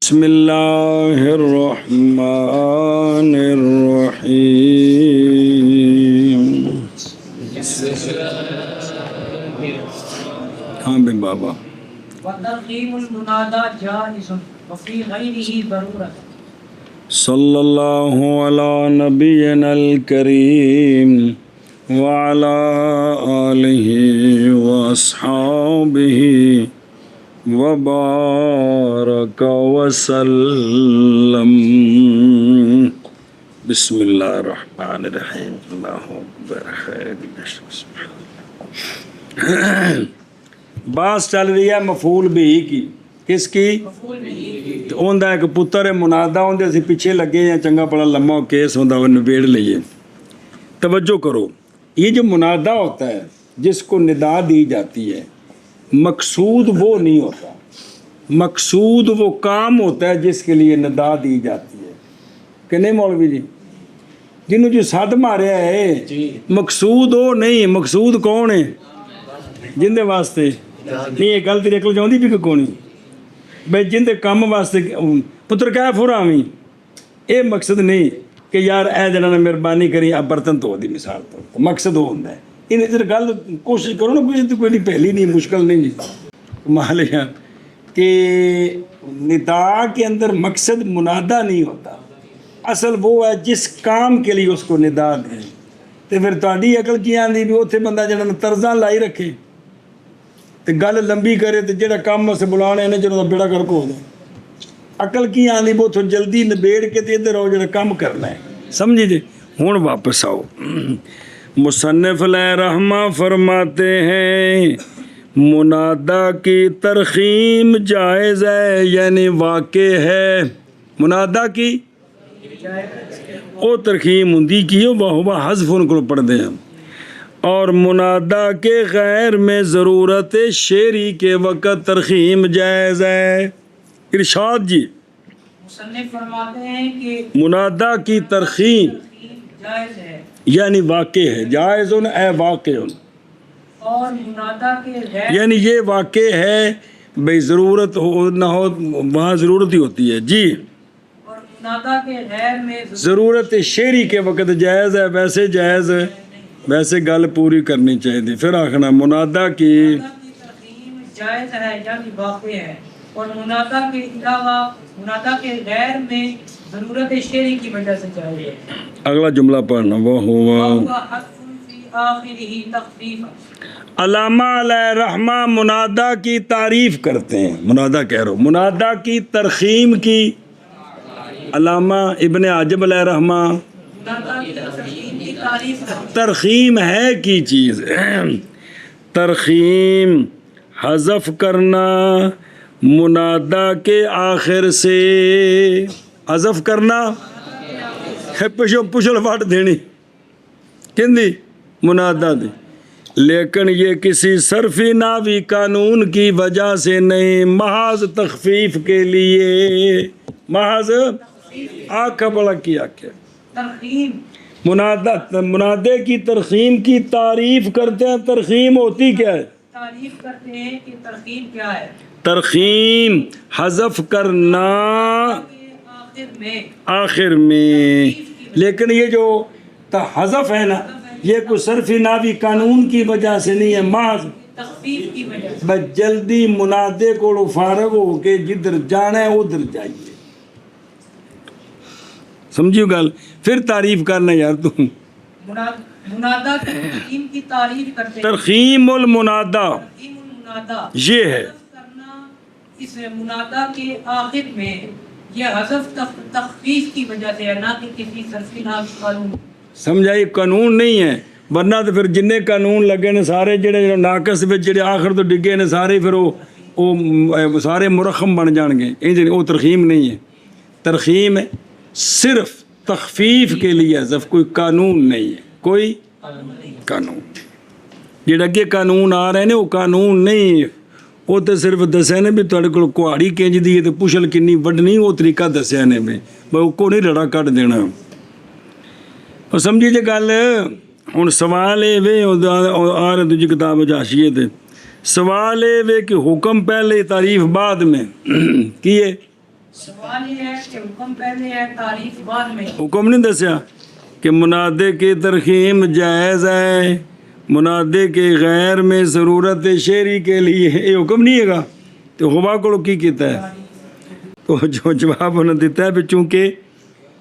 بسم اللہ الرحمن الرحیم. ہاں بے بابا. وترقیم المنادى جائز وفي غيره ضرورة. صلی اللہ علی نبینا الکریم وعلی آلہ واصحابہ وبارک وسلم. بسم اللہ الرحمن الرحیم. اللہ اکبر. بات چل رہی ہے مفعول بھی کی. کس کی؟ اوندا ایک پتر ہے منادا ہوندے اسی پیچھے لگے ہیں چنگا بڑا لمبا کیس ہوندا وہ نبیڑ لئیے. توجہ کرو یہ جو منادا ہوتا ہے جس کو ندا دی جاتی ہے مقصود وہ نہیں ہوتا. مقصود وہ کام ہوتا ہے جس کے لیے ندا دی جاتی ہے کہ نہیں مولوی جی؟ جنہوں جو ساتھ ماریا ہے مقصود وہ نہیں. مقصود کون ہے جن دے واسطے نہیں. یہ گل تیرے کو چاہتی بھی کہ کون بھائی جن دے کام واسطے پتر کہہ فراویں یہ مقصد نہیں کہ یار اے جنہوں نے مہربانی کری اب برتن دھو دی مثال طور پر. مقصد وہ ہوتا ہے ان ادھر گل کوشش کرو نا کوئی نہیں پہلی نہیں مشکل نہیں جی مالیہ کہ ندا کے اندر مقصد منادا نہیں ہوتا. اصل وہ ہے جس کام کے لیے اس کو ندا دیں. تو پھر تاری عقل کی آندھی بھی اتنے بندہ جنہوں نے طرزاں لائی رکھے تو گل لمبی کرے تو جہاں کام سے بلانے نے جنہوں کا بیڑا کرک ہو جائے. عقل کی آندھی بھی اتوں جلدی نبیڑ کے تو ادھر آؤ جہاں کام کرنا ہے. سمجھے جی. ہوں واپس آؤ. مصنف علیہ رحمہ فرماتے ہیں منادا کی ترخیم جائز ہے یعنی واقع ہے. منادا کی او ترخیم ہندی کی وہ حذف ان کو پڑھ دیں ہم. اور منادا کے غیر میں ضرورت شعری کے وقت ترخیم جائز ہے. ارشاد جی مصنف فرماتے ہیں کہ منادا کی ترخیم جائز ہے یعنی واقع ہے. جائز اے واقع اور منادا کے غیر یعنی یہ واقع ہے بھئی ضرورت ہو نہ ہو وہاں ضرورت ہی ہوتی ہے جی. اور منادا کے غیر میں ضرورت شعری کے وقت جائز ہے. ویسے جائز ہے ویسے گل پوری کرنی چاہیے تھی. پھر آخنا منادا کی ترخیم جائز ہے یعنی واقع ہے اور منادا کے علاوہ منادا کے غیر میں ضرورت شعری کی وجہ سے جائز ہے. اگلا جملہ پڑھنا وہ ہوا علامہ علیہ رحمہ منادا کی تعریف کرتے ہیں. منادا کہہ رہا ہوں منادا کی ترخیم کی. علامہ ابن عجب علیہ رحمہ ترخیم ہے کی چیز. ترخیم حذف کرنا منادا کے آخر سے. حذف کرنا پچھل واٹ دینی کہندی منادا دی. لیکن یہ کسی صرفی ناوی قانون کی وجہ سے نہیں محض تخفیف کے لیے. محض آکھا بڑا کیا کیا ترخیم منادے کی ترخیم کی تعریف کرتے ہیں. ترخیم ہوتی کیا ہے؟ تعریف کرتے ہیں کہ ترخیم کیا ہے. ترخیم حذف کرنا آخر میں. لیکن یہ جو حذف ہے نا یہ کوئی صرفی ناوی قانون کی وجہ سے نہیں ہے. محض تخفیف کی وجہ سے بس جلدی منادے کو فارغ ہو کے جدھر جانا ہے ادھر جائیے. سمجھیو گل. پھر تعریف کرنا یار تم. منادا کی ترخیم کی تعریف کرتے ہیں. ترخیم المنادا ترخیم المنادا یہ ہے کرنا اس منادا کے آخر میں یہ حذف تخفیف کی وجہ سے ہے نہ کہ کسی صرفی ناوی قانون. سمجھائی قانون نہیں ہے ورنہ تو پھر جن قانون لگے نے سارے جڑے ناقص وچ جڑے آخر تو ڈگے نے سارے پھر وہ سارے مرخم بن جان گے. وہ ترخیم نہیں ہے. ترخیم ہے صرف تخفیف کے لیے حذف. کوئی قانون نہیں ہے. کوئی قانون جڑے اگے قانون آ رہے ہیں وہ قانون نہیں. وہ تو صرف دسیا نے بھی تھوڑے کو کہاڑی کنج دی ہے تو پچھل کنی وڈنی وہ طریقہ دسیا نے بھی وہ کو نہیں رڑا کٹ دینا. اور سمجھی جی گل. ہوں سوال یہ وے آ رہے دوجی کتاب حاشیے تے سوال یہ وے کہ حکم پہلے تعریف بعد میں کیے سوال یہ ہے کہ حکم پہلے ہے تعریف بعد میں. حکم نہیں دسیا کہ منادے کی ترخیم جائز ہے، منادے کے غیر میں ضرورت شعری کے لیے یہ حکم نہیں ہے گا، تو خبا کو کی کیتا ہے؟ تو جو جواب انہوں نے دیتا ہے چونکہ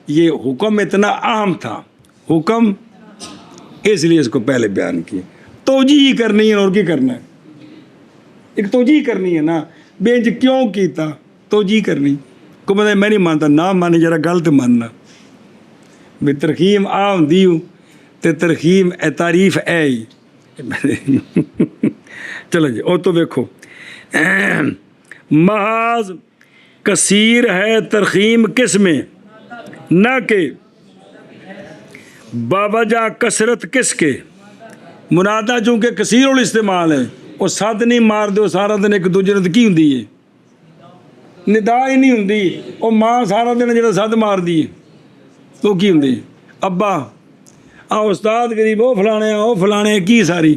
یہ حکم اتنا عام تھا، حکم اس لیے اس کو پہلے بیان کیا. توجیہ کرنی ہے اور کی کرنا ہے، ایک توجیہ کرنی ہے نا، بینج کیوں کیتا، توجیہ کرنی کو بندہ میں نہیں مانتا، نہ مانے ذرا غلط ماننا بھی ترخیم آ ہوندی ہوں تے ترخیم اے تعریف اے ہی. چلو جی اور تو دیکھو محاذ کثیر ہے ترخیم کس میں، نہ کہ باوجہ کثرت کس کے. منادہ چونکہ کثیر الاستعمال ہے، وہ سد نہیں مار دو سارا دن ایک دوجے نے کی ہوندی ہے، ندا ہی نہیں ہوندی. وہ ماں سارا دن جڑا سد مار دی تو کی ہوندی، ابا آ استاد غریب وہ فلانے کی ساری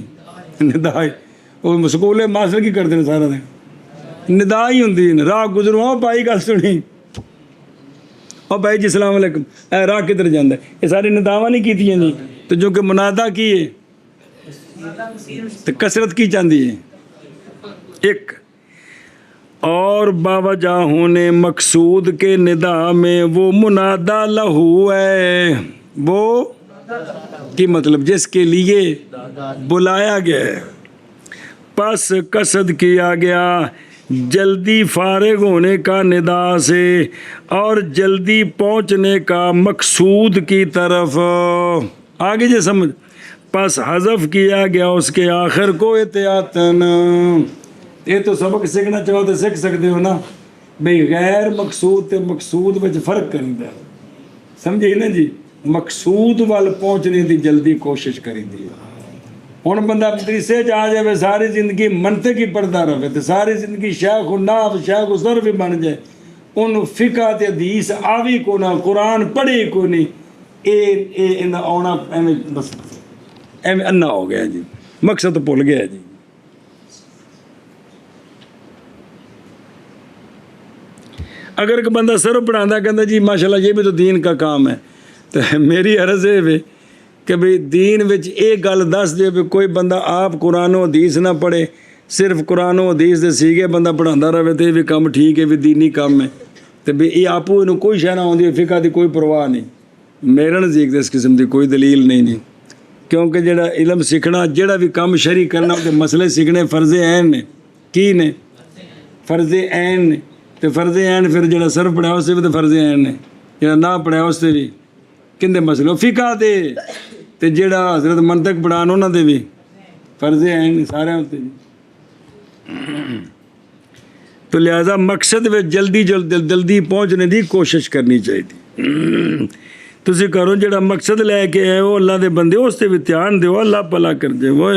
ندا. وہ سکولے ماسٹر کی کرتے ہیں سارا دن، ندا ہی ہوندی. راہ گزروں او بھائی گل سنی، او بھائی جی السلام علیکم، اے راہ کدھر جاندا ہے، یہ ساری نداواں نہیں کیتیاں جی. تو جو کہ منادہ کی ہے تو کثرت کی چاہتی ہے ایک. اور باوجہ ہونے مقصود کے ندا میں وہ منادہ لہو ہے، وہ کی مطلب جس کے لیے بلایا گیا ہے. پس قصد کیا گیا جلدی فارغ ہونے کا ندا سے اور جلدی پہنچنے کا مقصود کی طرف. آگے جی سمجھ. پس حذف کیا گیا اس کے آخر کو احتیاطاً. یہ تو سبق سیکھنا چاہو تو سیکھ سکتے ہو نا بھئی، غیر مقصود تے مقصود وچ فرق کریندا ہے، سمجھے نا جی. مقصود وال پہنچنے دی جلدی کوشش کریندی ہے. ہن بندہ مدرسے آ جائے ساری زندگی منطق ہی پڑھتا رہے تو ساری زندگی شیخ النحو شیخ الصرف بھی بن جائے، انہوں فقہ تے حدیث آوی کو نہ، قرآن پڑھے کو نہیں، اے آنا ایویں بس ایویں انا ہو گیا جی، مقصد بھول گیا جی. اگر ایک بندہ صرف پڑھاتا کہتا جی ماشاءاللہ یہ بھی تو دین کا کام ہے، تو میری عرض ہے کہ بھئی دین وچ ایک گل دس دے بھی کوئی بندہ آپ قرآن و حدیث نہ پڑھے، صرف قرآن و حدیث دے سیگے بندہ پڑھاتا رہے تو یہ بھی کام ٹھیک ہے، بھی دینی کام ہے. تو بھی یہ آپ انہوں کوئی شے نہ ہوندی ہے، فقہ دی کوئی پرواہ نہیں. میرے نزدیک اس قسم دی کوئی دلیل نہیں جی، کیونکہ جڑا علم سیکھنا جڑا بھی کام شرعی کرنا وہ مسئلے سیکھنے فرض عین نے. کی نے؟ فرض عین نے. تو فرض عین پھر جڑا صرف پڑھایا اس سے بھی تو فرض عین نے، جڑا نہ پڑھایا اس سے بھی کندے مسئلے فقہ دے تے جڑا حضرت منطق پڑھان انہاں دے بھی فرض عین سارے ہوتے جی. تو لہذا مقصد میں جلدی پہنچنے دی کوشش کرنی چاہیے. تسی کرو جڑا مقصد لے کے آئے ہو اللہ دے بندے اس تے بھی دھیان دیو، اللہ بھلا کر دے وہ.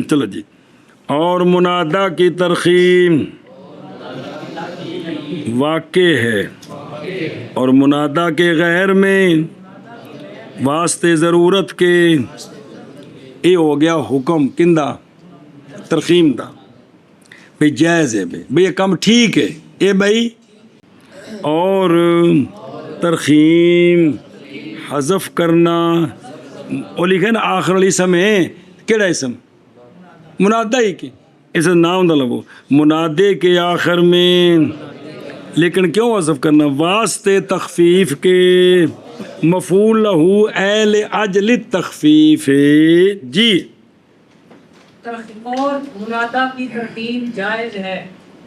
چلو جی. اور منادہ کی ترخیم واقع ہے اور منادہ کے غیر میں واسطے ضرورت کے یہ ہو گیا حکم کندہ ترخیم دا بھئی جائز ہے بھئی یہ کام ٹھیک ہے اے بھئی. اور ترخیم حذف کرنا وہ لکھے نا آخر والی اسم ہے، کیڑا اسم؟ منادہ ہی کے اسم نام دا لگو منادے کے آخر میں، لیکن کیوں حذف کرنا؟ واسطے تخفیف کے مفعول لہو اہل اجل تخفیف جی. اور منادہ کی ترتیب جائز ہے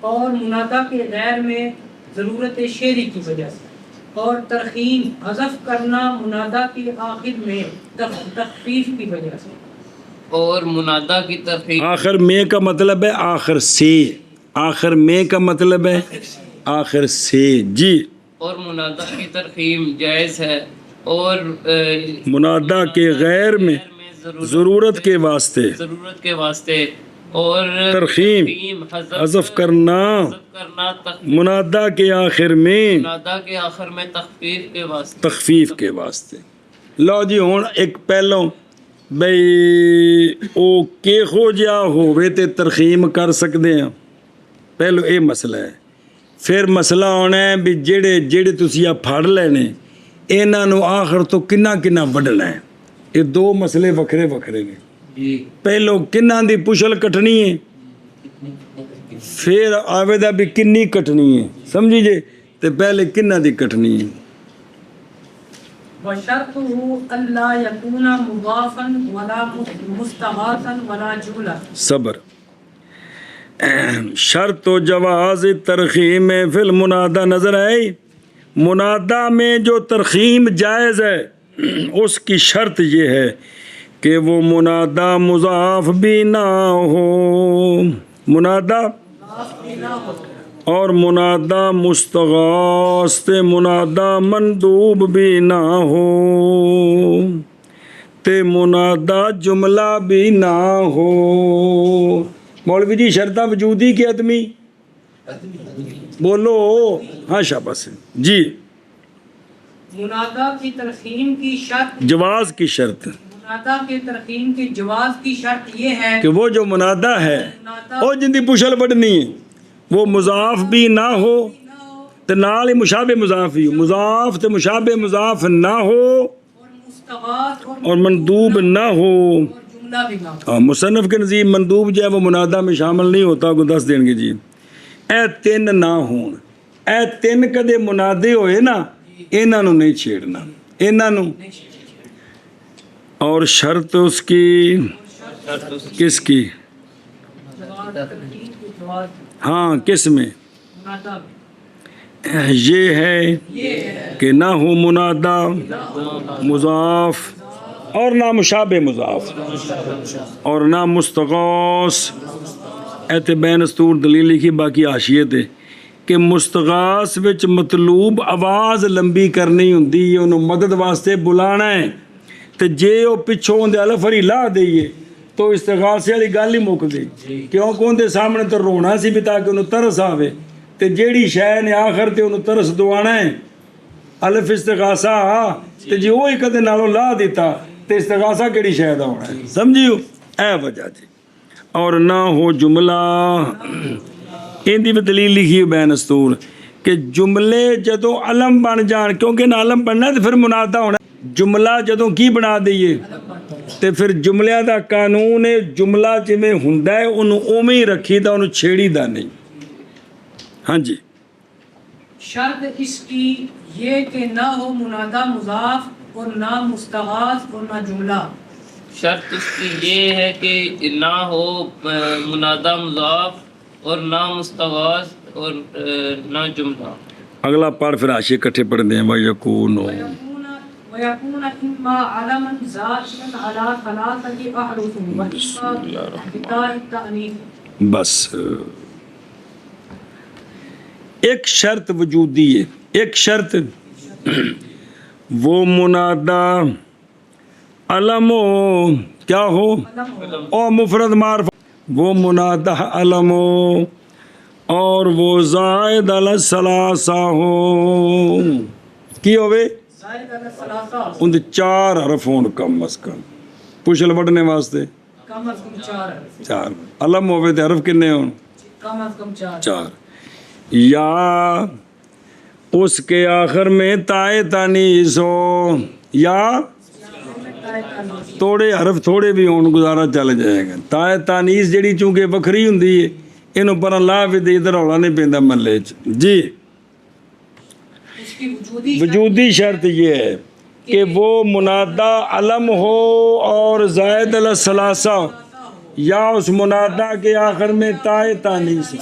اور منادہ کے غیر میں ضرورت شعری کی وجہ سے، اور ترخیم حذف کرنا منادہ کے آخر میں تخفیف کی وجہ سے. اور منادہ کی ترخیم آخر میں کا مطلب ہے آخر سے، آخر میں کا مطلب ہے آخر سے جی. اور منادہ کی ترخیم جائز ہے اور منادہ کے غیر میں ضرورت کے واسطے اور ترخیم حذف کرنا منادہ کے آخر میں تخفیف کے واسطے. لو جی ہوں ایک پہلوں بھئی او کے ہو جا ہوئے تے ترخیم کر سکتے ہیں، پہلو یہ مسئلہ ہے ਫਿਰ ਮਸਲਾ ਆਉਣਾ ਹੈ ਵੀ ਜਿਹੜੇ ਤੁਸੀਂ ਆ ਫੜ ਲੈਣੇ ਇਹਨਾਂ ਨੂੰ ਆਖਰ ਤੋਂ ਕਿੰਨਾ ਵੱਢਣਾ ਹੈ। ਇਹ ਦੋ ਮਸਲੇ ਵੱਖਰੇ ਨੇ। جی ਪਹਿਲੋਂ ਕਿੰਨਾਂ ਦੀ ਪੁਛਲ ਕੱਟਣੀ ਹੈ, ਫਿਰ ਆਵੇਦਾ ਵੀ ਕਿੰਨੀ ਕੱਟਣੀ ਹੈ, ਸਮਝੀ ਜੇ। ਤੇ ਪਹਿਲੇ ਕਿੰਨਾਂ ਦੀ ਕੱਟਣੀ ਹੈ। وشرطه ألا يكون مضافا ولا مستغاثا ولا جملة. صبر شرط و جواز ترخیم فی المنادہ نظر آئی۔ منادہ میں جو ترخیم جائز ہے اس کی شرط یہ ہے کہ وہ منادہ مضاف بھی نہ ہو، منادہ اور منادہ مستغاث تے منادہ مندوب بھی نہ ہو تے منادہ جملہ بھی نہ ہو۔ مولوی جی شرطاں وجودی کے آدمی بولو، ہاں شاباش جی۔ منادہ کی ترخیم کی شرط، جواز کی شرط، منادہ کے ترخیم کی جواز کی شرط یہ ہے کہ وہ جو منادہ ہے وہ جن دی پشل بڑھنی ہے وہ مضاف بھی نہ ہو تے نال ہی مشابہ مضاف ہی ہو، مضاف تے مشابہ مضاف نہ ہو اور مستغاث اور مندوب نہ ہو۔ اور جملہ بھی نہ ہو۔ مصنف کے نزدیک مندوب جو ہے وہ منادہ میں شامل نہیں ہوتا، کو دس دیں گے جی۔ اے تین نہ ہون، اے تین کدے منادے ہوئے نا انہاں نوں نہیں چھیڑنا، انہاں نوں۔ اور شرط اس کی کس کی؟ ہاں کس میں؟ منادہ میں یہ ہے کہ نہ ہو منادہ مضاف اور نہ مشابہ مضاف اور نہ مستغاث۔ ایتے بین استور دلیل لکھی باقی حاشیے تے کہ مستغاث وچ مطلوب آواز لمبی کرنی ہوندی ہے، انہوں مدد واسطے بلانا ہے، تے جے او پچھوں اندے الف ہری لا دئیے تو استغاثے والی گل ہی مک گئی، کیونکہ اندے سامنے تو رونا سی بھی تاکہ انہوں ترس آوے، تے جیڑی شے نے آخر تے انہوں ترس دوانا ہے الف استغاثہ، تے جی وہی کدے نالوں لا دیتا تے استغاثہ کیڑی شے دا ہونا ہے، سمجھیو اے وجہ جی۔ اور نہ ہو جملہ، ان دی بھی دلیل لکھی ہے بین استور کہ جملے جدوں علم بن جان، کیونکہ نہ علم بننا تے پھر منادہ ہونا، جملہ جدوں کی بنا دئیے تے پھر جملے دا قانون ہے جملہ جویں ہوندا ہے انہوں اوویں ہی رکھی دا، انہوں چھیڑی دا نہیں۔ ہاں جی۔ شرط اس کی یہ کہ نہ ہو منادہ مضاف اور نہ مستغاث اور نہ جملہ۔ شرط اس کی یہ ہے کہ نہ ہو منادہ مضاف اور نہ مستغاث اور نہ جملہ۔ اگلا پڑھ پھر حاشیے اکٹھے پڑھ دیں۔ وَيَكُونُ وَيَكُونَ إِمَّا عَلَمًا زَائِدًا عَلَىٰ ثَلَاثَةِ أَحْرُفٍ وَإِمَّا بِتَاءِ التَّأْنِيثِ۔ بس ایک شرط وجودی ہے، ایک شرط وہ منادہ علم ہو، کیا ہو او مفرد معرفہ، وہ منادہ علم ہو اور وہ زائد علی الثلاثہ ہو، کی ہوئے زائد علی الثلاثہ، ان دے چار حرف ہون کم از کم پشل وڑنے واسطے، کم از کم چار علم ہوئے تے حرف کنے ہون کم از کم چار، یا اس کے آخر میں تائے تانیث ہو، یا توڑے حرف تھوڑے بھی ہون گزارا چل جائے گا۔ تائے تانیث جڑی چونکہ وکھری ہوندی ہے انہوں پر اللہ بھی دے ادھر رولا نہیں پیندا محلے چ جی۔ اس کی وجودی شرط یہ ہے کہ وہ منادہ علم ہو اور زائد علی الثلاثہ یا اس منادہ کے آخر میں تائے تانیث ہو،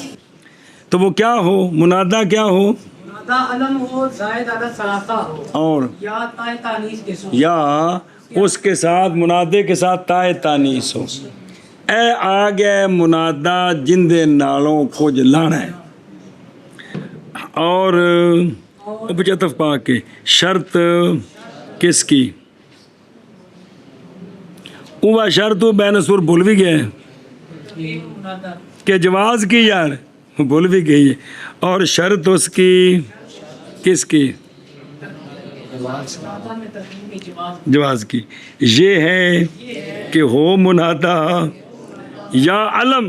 تو وہ کیا ہو؟ منادہ کیا ہو؟ منادہ علم ہو، زائد علی الثلاثہ ہو اور یا تائے تانیث کے ساتھ، یا اس کے ساتھ منادے کے ساتھ تائے تانیث ہو۔ اے آ گئے منادہ جن دے نالوں کھوج لانا ہے اور بچتف پا کے شرط کس کی؟ وہ شرط بین سور بھول بھی گئے منادہ کہ جواز کی، یار بھول بھی گئی ہے، اور شرط اس کی کس کی؟ منادہ میں ترخیم کی جواز کی، یہ ہے کہ ہو منادہ یا علم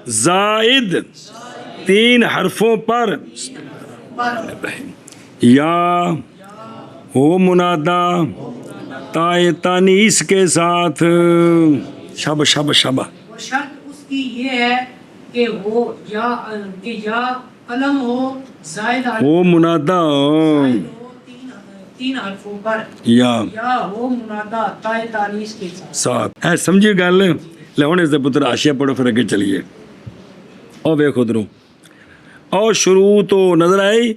زائد 3 حرفوں پر یا ہو منادا تائے تانیس کے ساتھ. شابہ شابہ شابہ. اور شرط اس کی یہ ہے کہ وہ یا علم ہو زائد ہو منادا ہو تین حرفوں پر یا ہو منادا تائے تانیس کے ساتھ. ساتھ. اے سمجھی گل لے ہن اس دے پتر آشیا پڑھو پھر اگے چلیے. او ویکھو ادھروں او شروع تو نظر آئی.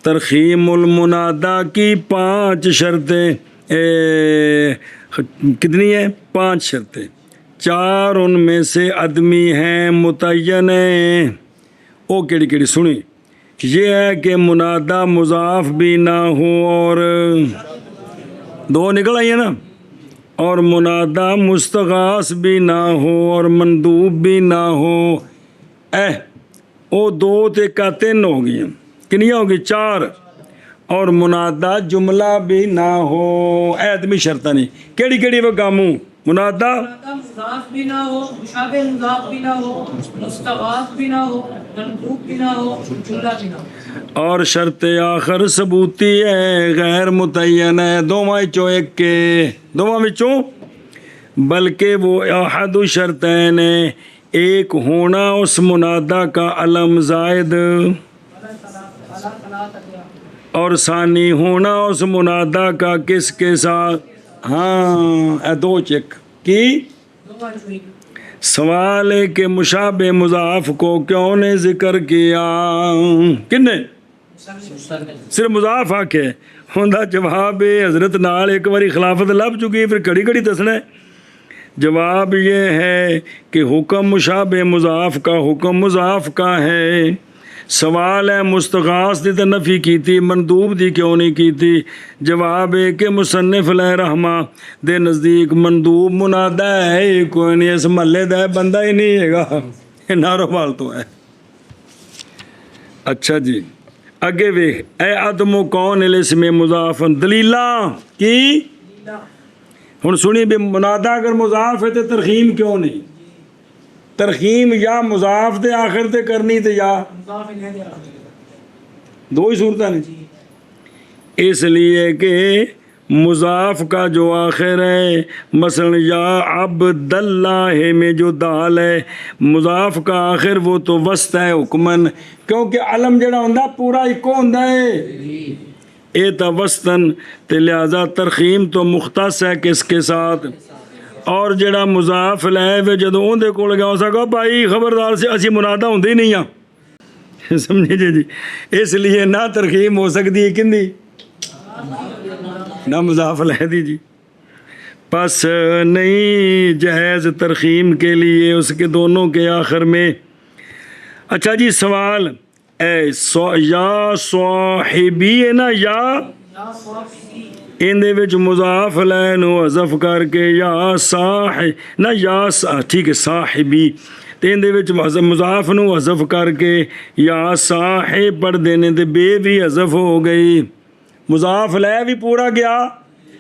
ترخیم المنادا کی 5 شرطیں کتنی ہیں؟ 5 شرطیں. 4 ان میں سے عدمی ہیں متعین ہیں. او کیڑی کیڑی سنی. یہ ہے کہ منادا مضاف بھی نہ ہو اور 2 نکل آئی ہیں نا. اور منادا مستغاث بھی نہ ہو اور مندوب بھی نہ ہو. او 2 تے کا 3 ہو گئی ہیں. کنیا ہوگی 4. اور منادا جملہ بھی نہ ہو. آدمی شرطہ نہیں. کیڑی کیڑی وہ کاموں؟ منادا مضاف بھی نہ ہو، مشابہ مضاف بھی نہ ہو، مستغاث بھی نہ ہو، مندوب بھی نہ ہو، جملہ بھی نہ ہو. اور شرط آخر ثبوتی ہے غیر متعین ہے. دوواں وچوں ایک کے دوواں وچوں بلکہ وہ احد شرطین ہے. ایک ہونا اس منادا کا علم زائد اور ثانی ہونا اس منادا کا کس کے ساتھ. ہاں 2 چیک کی. سوال ہے کہ مشابہ مضاف کو کیوں نے ذکر کیا؟ کن نے؟ صرف مضاف آکے ہوندا جواب حضرت نال ایک باری خلافت لب چکی پھر کڑی کڑی دسنا ہے. جواب یہ ہے کہ حکم مشابہ مضاف کا حکم مضاف کا ہے. سوال ہے مستغاث دی تے نفی کی تھی، مندوب دی کیوں نہیں کی تھی؟ جواب ہے کہ مصنف علیہ رحمہ دے نزدیک مندوب منادا ہے کوئی نہیں، اس محلے دا بندہ ہی نہیں ہے گا، نارو بال تو ہے. اچھا جی اگے ویکھ. اے عدم کون الاسم مضاف دلیلاں کی. ہن سنی بھی منادا اگر مضاف ہے تے ترخیم کیوں نہیں؟ ترخیم یا مضاف دے آخر تے کرنی تے یا 2 ہی صورتیں نے. اس لیے کہ مضاف کا جو آخر ہے مثلا یا عبد اللہ میں جو دال ہے مضاف کا آخر وہ تو وسط ہے حکمن، کیونکہ علم جڑا ہوندا پورا ایکو ہوندا ہے اے تا وسطن تے لہذا ترخیم تو مختص ہے کس کے ساتھ. اور جڑا مضاف لے وے جدوں اون دے کول گیا اس کہا بھائی خبردار سے اسی منادا ہوندے ہی نہیں ہاں. سمجھے جی. اس لیے نہ ترخیم ہو سکتی ہے کندی نہ مضاف لے دی جی. پس نہیں جہیز ترخیم کے لیے اس کے دونوں کے آخر میں. اچھا جی سوال یا صاحبی ہے نا یا ان دے وچ مضاف لے نو حذف کر کے یا صاحب نہ یا ٹھیک ہے صاحبی تے ان دے وچ مضاف نو حذف کر کے یا صاحب پڑھ دینے تے بے بھی حذف ہو گئی. مضاف لے بھی پورا گیا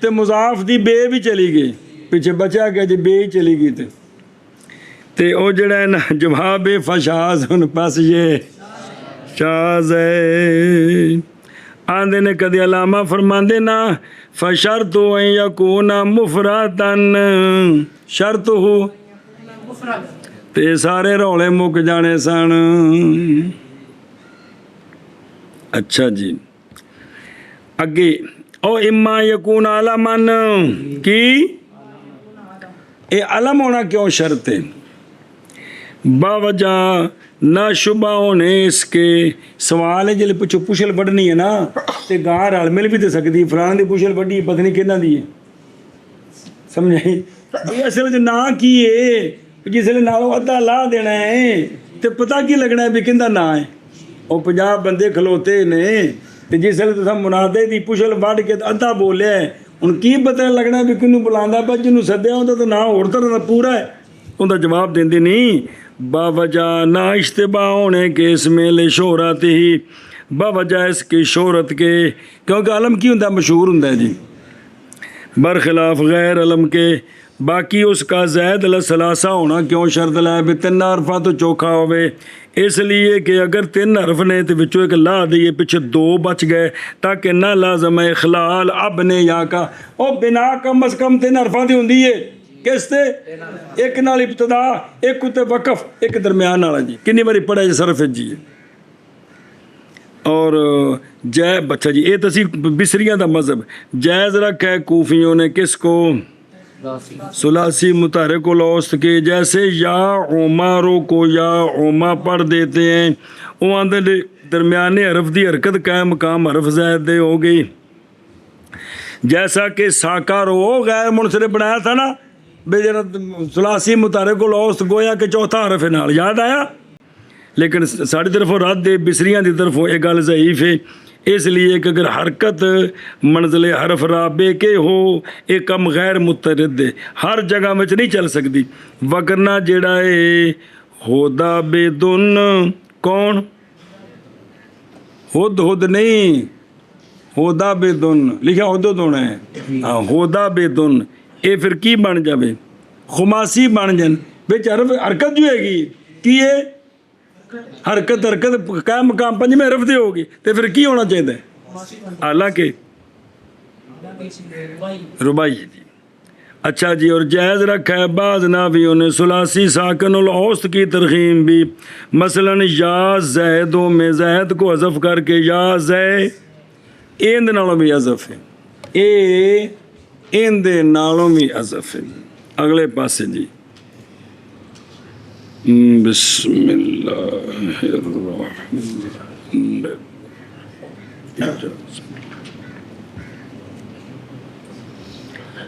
تے مضاف دی بے بھی چلی گئی، پیچھے بچا گیا جی بے ہی چلی گئی تے او جڑا ہے نا جواب فشاز ہن پس یہ شاز ہے. آندے نے کدی علامہ فرماندے نا فشرط ان یکون مفردن شرط ہو تے سارے رولے مک جانے سن. اچھا جی اگے او اما یکون علمن کی اے علم ہونا کیوں شرط ہے؟ باوجہ نہ شبہ ہونے اس کے. سوال ہے جلے پچھو پوچھل بڑھنی ہے نا تے گاہ رال مل بھی تے سکتی فلان دی پوچھل بڑھی پتہ نہیں کہنا دی ہے. سمجھائی اصل جو نہ کی ہے جس لئے نالوں ادھا لا دینا ہے تے پتہ کی لگنا ہے بھی کہندہ نہ ہے. اور 50 بندے کھلوتے نے تے جس لئے تو منادے دی پوچھل بڑھ کے ادھا بولے ہیں ان کی پتہ لگنا ہے بھی کنوں بلاندہ پر جنوں سدیا ہوتا تو نہ اور طرح پورا ہے ان دا جواب دیں دی نہیں. باوجہ نہ اشتباہ ہونے کے اس میں لے شہرت ہی باوجہ اس کی شہرت کے کیونکہ علم کی ہوتا مشہور ہوتا ہے جی برخلاف غیر علم کے. باقی اس کا زید الثلاثہ ہونا کیوں شرط لائے بھی 3 عرفہ تو چوکھا ہوئے اس لیے کہ اگر 3 حرف نے تو وچوں ایک لا دیے پیچھے 2 بچ گئے تاکہ نہ لازم ہے اخلال اب نے یا کا او بنا کم از کم 3 حرفاں دی ہوندی ہے کس تے ایک نال ابتدا ایک تے وقف ایک درمیان والا جی کنی باری پڑھا جی صرف جی اور جے بچہ جی یہ تو سی بصریاں دا مذہب جائز رکھا ہے کوفیوں نے کس کو ثلاثی متحرک الاوسط کے جیسے یا عماروں کو یا عما پڑھ دیتے ہیں وہ اندر درمیانے حرف دی حرکت قائم مقام حرف زائد دے ہو گئی جیسا کہ ساکارو غیر منصرف بنایا تھا نا بے جرا ثلاثی متحرک الاوسط گویا کہ چوتھا حرف ہے نال یاد آیا لیکن ساری طرفوں رد ہے بصریاں دی طرفوں یہ گل ضعیف ہے اس لیے کہ اگر حرکت منزل حرف رابع کے ہو یہ کم غیر مترد ہے ہر جگہ میں نہیں چل سکتی وگرنہ جڑا ہے ہودا بے دن کون ہد نہیں ہودا بے دن لکھا ہدو دن ہے ہاں ہودا بے دن یہ پھر کی بن جاوے خماسی بن جان بچ حرکت جو ہے گی کی ہے حرکت قائم مقام 5 حرف دے ہوگی تو پھر کی ہونا چاہیے حالانکہ ربائی جی اچھا جی اور جائز رکھا ہے بعض ناویوں نے ثلاثی ساکن الاوسط کی ترخیم بھی مثلا یا زیدوں میں زید کو حذف کر کے یا زید ایند نالوں بھی حذف ہے ایند نالوں بھی حذف ہے اگلے پاسے جی بسم اللہ الرحمن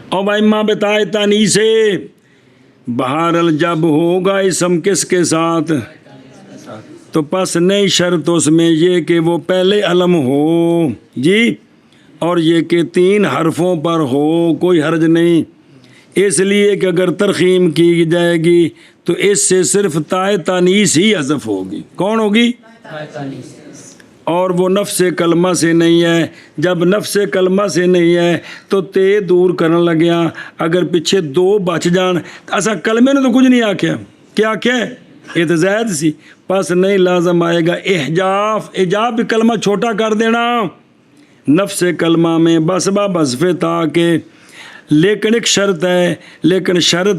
اور بھائی ماں بتائے تانی سے بہرحال جب ہوگا اسم کس کے ساتھ تو پس نئی شرط اس میں یہ کہ وہ پہلے علم ہو جی اور یہ کہ 3 حرفوں پر ہو کوئی حرج نہیں اس لیے کہ اگر ترخیم کی جائے گی تو اس سے صرف تائے تانیث ہی حذف ہوگی کون ہوگی اور وہ نفس کلمہ سے نہیں ہے جب نفس کلمہ سے نہیں ہے تو تے دور کرنے لگیا اگر پیچھے 2 بچ جان ایسا کلمے نے تو کچھ نہیں آکھیا کیا آکھیا ہے یہ تو زائد سی پس نہیں لازم آئے گا احجاف بھی کلمہ چھوٹا کر دینا نفس کلمہ میں بسبا بسفے تاکہ لیکن ایک شرط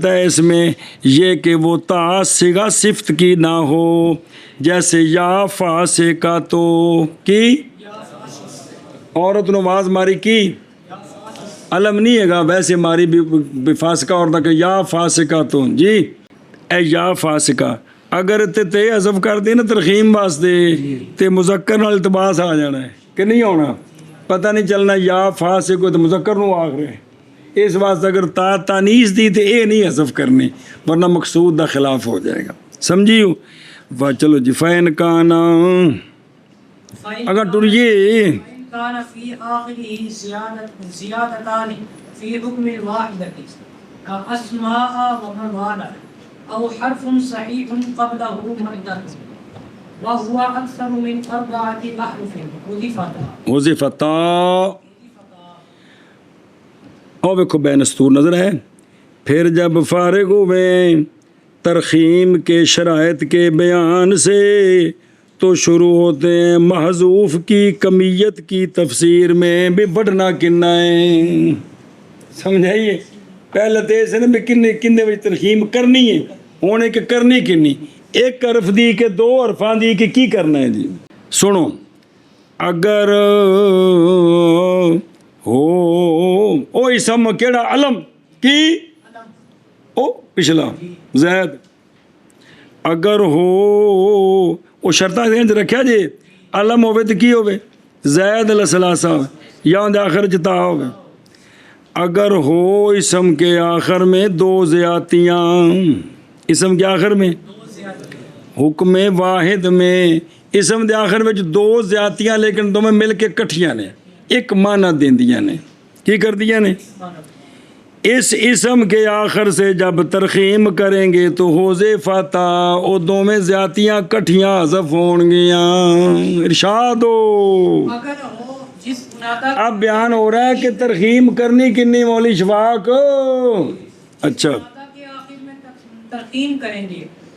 ہے اس میں یہ کہ وہ تا صیغہ صفت کی نہ ہو جیسے یا فاسقہ تو کی عورت نے آواز ماری کی علم نہیں ہے گا ویسے ماری بھی فاسقہ اور تک یا فاسقہ تو جی اے یا فاسقہ اگر تے حذف کر دے نا ترخیم واسطے تے مذکر نال التباس آ جانا ہے کہ نہیں ہونا پتہ نہیں چلنا یا فاسقہ تو مذکر نو آخ رہے اس واسطے اگر تا تانیث دی تو یہ نہیں حذف کرنی ورنہ مقصود دا خلاف ہو جائے گا سمجھیو چلو جی فین کانا اگر ٹریے كان في آخره زيادتان في حكم الواحدة كأسماء وموالا أو حرف صحيح قبله مقدر وهو أكثر من 4 أحرف حذفتا اور ویکھو بے نستور نظر ہے پھر جب فارغ ہوئے ترخیم کے شرائط کے بیان سے تو شروع ہوتے ہیں محذوف کی کمیت کی تفسیر میں بھی بڑھنا کننا ہے سمجھائیے پہلے تو ایسے نا بھی کنے بجے ترخیم کرنی ہے ہونے کے کرنی کنی ایک حرف دی کے 2 حرفاں دی کے کی کرنا ہے جی سنو اگر او اسم کیڑا علم کی او پچھلا زید اگر ہو وہ شرطہ دین رکھیا جی علم ہوئے تو کی ہوئے زید الثلاثہ یا اندے آخر جتا ہوئے اگر ہو اسم کے آخر میں 2 زیادتیاں اسم کے آخر میں حکم واحد میں اسم دے آخر میں 2 زیادتیاں لیکن دونوں مل کے کٹھیاں نے ایک معنی دین دیا نے کی کر دیا نے اس اسم کے آخر سے جب ترخیم کریں گے تو حذفتا او دو میں زیادتیاں کٹھیاں حذف ہون گیاں ارشاد ہو اب بیان ہو رہا ہے کہ ترخیم کرنی کنی مولی شفاق اچھا ترخیم کریں گے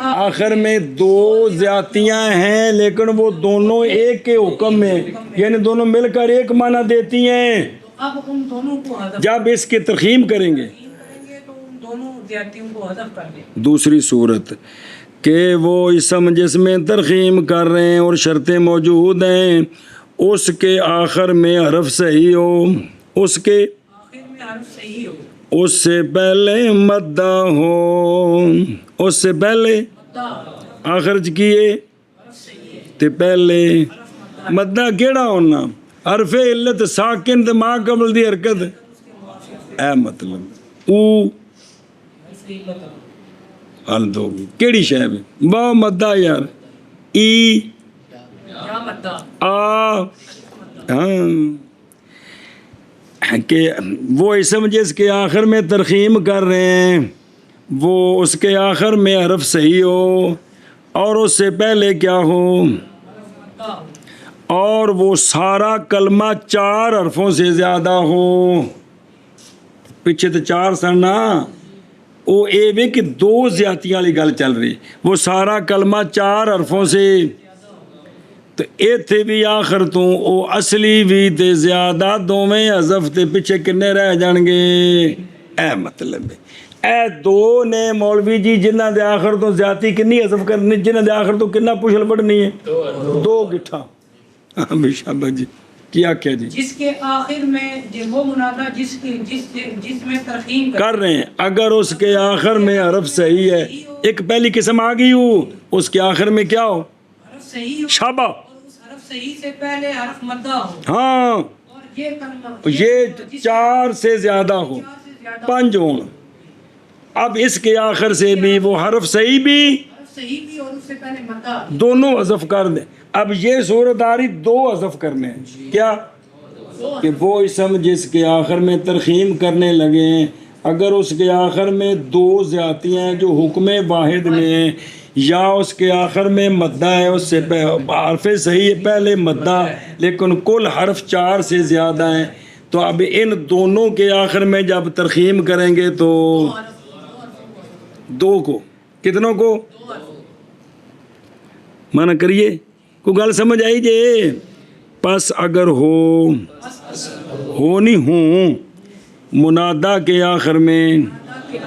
آخر میں دو زیادتیاں ہیں لیکن وہ دونوں ایک کے حکم میں یعنی دونوں مل کر ایک معنی دیتی ہیں. اب ان دونوں کو حذف جب اس کی ترخیم کریں گے کریں گے تو ان دونوں زیادتیوں کو حذف کر دیں. دوسری صورت کہ وہ اسم جس میں ترخیم کر رہے ہیں اور شرطیں موجود ہیں اس کے آخر میں حرف صحیح ہو، اس کے آخر میں حرف صحیح ہو، اس سے پہلے مدہ ہو، اس سے پہلے مدہ آخر چ کیے حرف صحیح ہے، تے پہلے مدہ کیڑا ہونا حرف علت ساکن تے ما قبل دی حرکت اے مطلب او حرف علت ہو. حل دو گی کیڑی شے میں با مدہ یار ای یا مدہ آ ہاں کہ وہ اسم جس کے آخر میں ترخیم کر رہے ہیں وہ اس کے آخر میں حرف صحیح ہو اور اس سے پہلے کیا ہو مدہ ہو، اور وہ سارا کلمہ 4 حرفوں سے زیادہ ہو. پیچھے تو 4 سن نا وہ اے وے کہ 2 زیادتیاں والی گل چل رہی وہ سارا کلمہ 4 حرفوں سے تو ایتھے بھی آخر تو او اصلی بھی تے زیادہ دوویں حذف تے پیچھے کنے رہ جان گے اے مطلب ہے اے 2 نے مولوی جی جنہاں دے آخر تو زیادتی کنی حذف کرنی جنہاں دے آخر تو کنا پوچھل پڑنی ہے 2 گٹھا ہاں بے شابہ جی کیا کیا جی جس کے آخر میں وہ منادہ جس میں ترخیم کر رہے ہیں اگر اس کے آخر میں حرف صحیح ہے ایک پہلی قسم آ گئی ہو اس کے آخر میں کیا ہو حرف صحیح ہو شابہ اور اس حرف صحیح سے پہلے حرف مدہ ہو ہاں اور یہ کلمہ یہ 4 سے زیادہ ہو 4 سے زیادہ 5 ہوں اب اس کے آخر سے بھی وہ حرف صحیح بھی حرف صحیح بھی اور اس سے پہلے مدہ بھی. دونوں حذف کر دیں. اب یہ صورت آ رہی 2 حذف کرنے ہیں کیا کہ وہ اسم جس کے آخر میں ترخیم کرنے لگے ہیں اگر اس کے آخر میں 2 زیادتیاں ہیں جو حکم واحد میں ہیں یا اس کے آخر میں مدہ ہے اس سے حرف صحیح ہے پہلے مدہ لیکن کل حرف 4 سے زیادہ ہیں تو اب ان دونوں کے آخر میں جب ترخیم کریں گے تو 2 کو کتنوں کو مانا کریے کوئی گل سمجھ آئی جے پس اگر ہو نہیں ہوں منادہ کے آخر میں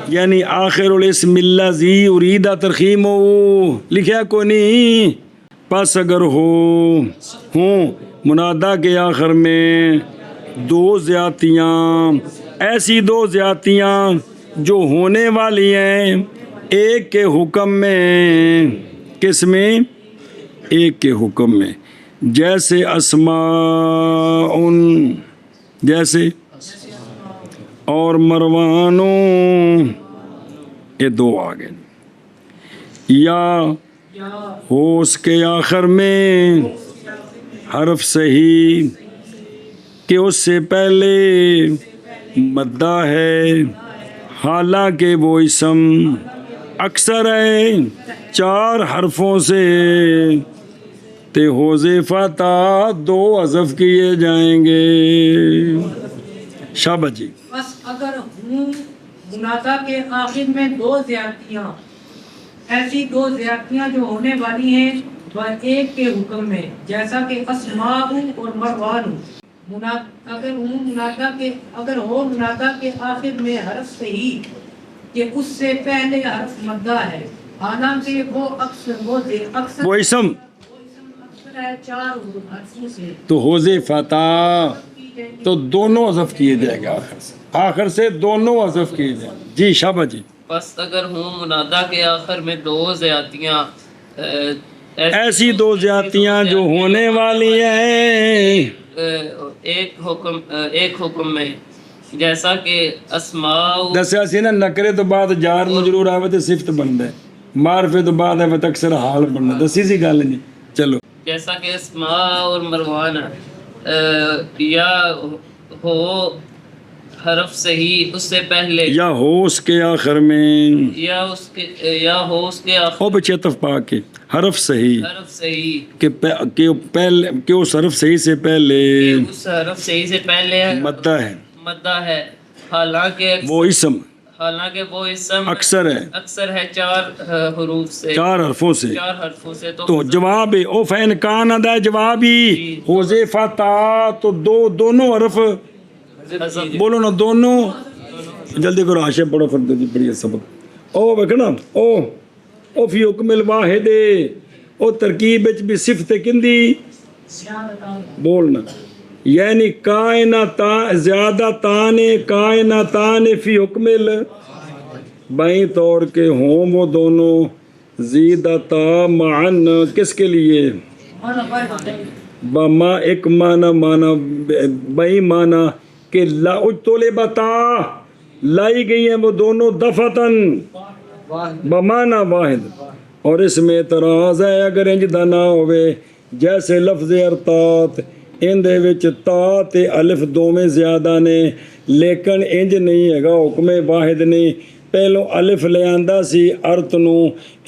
یعنی آخر الاسم الذی ارید ترخیم ہو لکھا کو نہیں پس اگر ہوں منادہ کے آخر میں 2 زیادتیاں ایسی 2 زیادتیاں جو ہونے والی ہیں ایک کے حکم میں کس میں ایک کے حکم میں جیسے اسماء جیسے اور مروانوں یہ 2 آ گئے یا ہو اس کے آخر میں حرف صحیح کہ اس سے پہلے مدہ ہے حالانکہ وہ اسم اکثر ہے 4 حرفوں سے تے حذفتا 2 حذف کیے جائیں گے. شابہ جی بس اگر ہوں منادہ کے آخر میں 2 زیادتیاں ایسی 2 زیادتیاں جو ہونے والی ہیں وہ ایک کے حکم میں جیسا کہ اسماء اور مروان اگر ہو منادہ کے آخر میں حرف صحیح کہ اس سے پہلے حرف مدہ ہے حالانکہ وہ اکثر وہ اسم اکثر ہے 4 حرفوں سے تو حذفتا تو دونوں حذف کیے جائیں گے آخر سے دونوں حذف کیے جائیں گے. جی شابہ جی بس اگر ہوں منادہ کے آخر میں 2 زیادتیاں ایسی 2 زیادتیاں جو ہونے والی ہیں ایک حکم میں جیسا کہ اسماء دسیا سی نا نکرے تو بعد جار مجرور آوے تو صفت بنتا ہے معرفے تو بعد ہے اکثر حال بننا دسی سی گل نہیں. چلو جیسا کہ اسماء اور مروان یا ہو حرف صحیح اس سے پہلے یا ہو اس کے آخر میں یا ہو اس کے آخر او بچے عطف پا کے حرف صحیح حرف صحیح کہ اس حرف صحیح سے پہلے اس حرف صحیح سے پہلے مدہ ہے مدہ ہے حالانکہ وہ اسم حالانکہ وہ اسم اکثر ہے، اکثر ہے 4 حروف سے، 4 حرفوں سے. 4 حرفوں سے. تو جواب ہے او فین کان ادا ہے جواب ہی حذیفہ تا، تو دونوں حرف بولو نا، دونوں جلدی کرو آشے پڑھو پھر بڑی سبق. او وکھنا او فی حکم الواحد، او ترکیب وچ بھی صفت کندی بولنا، یعنی کائناتان زیادتان کائناتان فی حکم بائیں طور کے ہوں وہ دونوں زیدتا معن کس کے لیے؟ بما ایک معنی بئی معنی کہ لا اجتلبتا لائی گئی ہیں وہ دونوں دفعتاً بمعنی واحد. اور اس میں اعتراض ہے اگر انج دا نہ ہوئے جیسے لفظ ارتات ان دے وچ تا تے الف دوویں زیادہ نے، لیکن انج نہیں ہے گا حکم واحد نہیں. پہلو الف لے آندا سی ارت نو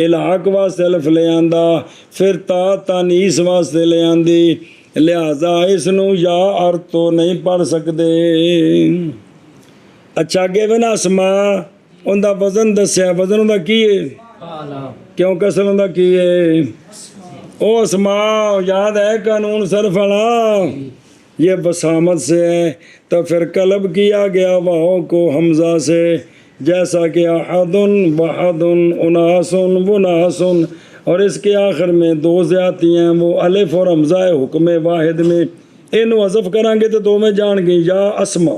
الحاق واسطے الف لے آندا، پھر تا تانیس واسطے لے آندی، لہذا اس نو یا ارت تو نہیں پڑھ سکدے. اچھا اگے ونا اسما ان دا وزن دسیا، وزن دا کی ہے کیوں کسر ان دا کی ہے؟ او اسما یاد ہے قانون صرف والا، یہ بسامت سے ہے تو پھر قلب کیا گیا واؤ کو حمزہ سے، جیسا کہ احد وحد اناس وناس، اور اس کے آخر میں 2 زیادتی ہیں وہ الف اور حمزہ ہے حکم واحد میں. انہوں حذف کریں گے تو 2 میں جان گئی یا اسما.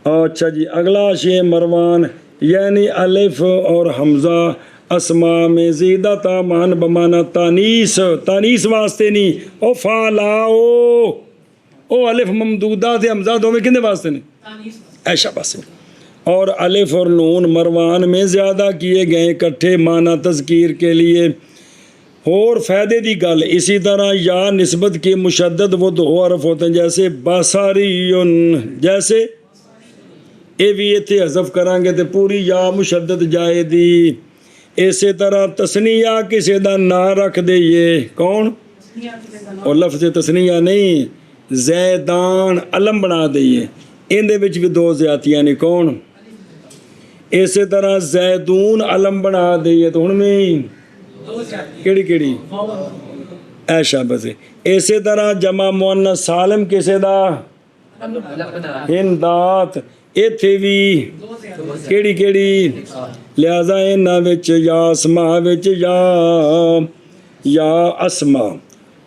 اچھا جی اگلا شے مروان، یعنی الف اور حمزہ اسما میں زیدہ تا مان بمانا تانیس، تانیس واسطے نہیں. او فالاؤ او الف ممدودہ تھے حمزہ 2 میں کنے واسطے نہیں ایشا پاسے. اور الف اور نون مروان میں زیادہ کیے گئے اکٹھے معنی تذکیر کے لیے. اور فائدے دی گل اسی طرح یا نسبت کے مشدد وہ 2 حرف ہوتے ہیں جیسے باساریون، جیسے اے بھی اتنے حذف کریں گے تو پوری یا مشدد جائے دی. اسی طرح تسنیہ کسی دا نا رکھ دئیے، کون؟ اور لفظ تسنیہ نہیں، زیدان علم بنا دئیے، ان دے وچ بھی 2 زیادتیاں نہیں، کون؟ اسی طرح زیدون علم بنا دئیے تو ہن میں کیڑی ایشا بسے. اسی طرح جمع مؤنث سالم کسی دا ہندات، ایتھے بھی کیڑی لہذا انہاں وچ یا اسما وچ یا اسما.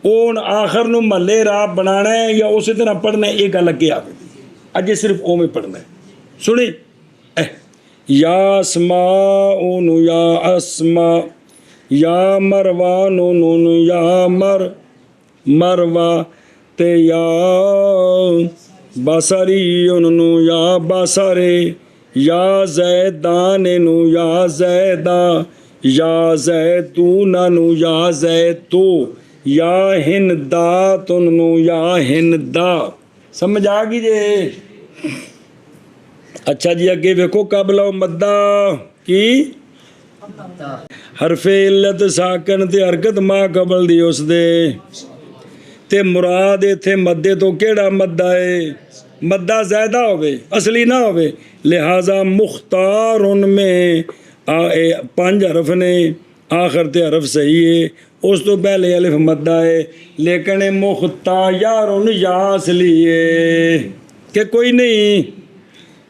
اون آخر نو محلے راب بنانا ہے یا اسی طرح پڑھنا ہے، یہ گل اگے آگے اجے صرف او میں پڑھنا ہے. سنیں یا اسماء یا اسما، یا مروان یا مروا تے یا بصری یا بصرے، یا زیدان یا زیدہ، یا زیتون یا زیتو، یا ہندات یا ہندا. سمجھ آ گئی جی؟ اچھا جی اگے ویکھو قبل و مدہ کی حرف علت ساکن تے حرکت ما قبل دی اس دے تے مراد ایتھے مدے تو کیڑا مدہ ہے؟ مدہ زیادہ ہوئے اصلی نہ ہوئے، لہٰذا مختار ان میں 5 حرف نے، آخر تے حرف صحیح ہے، اس تو پہلے الف مدہ ہے، لیکن مختار یا اصلی ہے کہ کوئی نہیں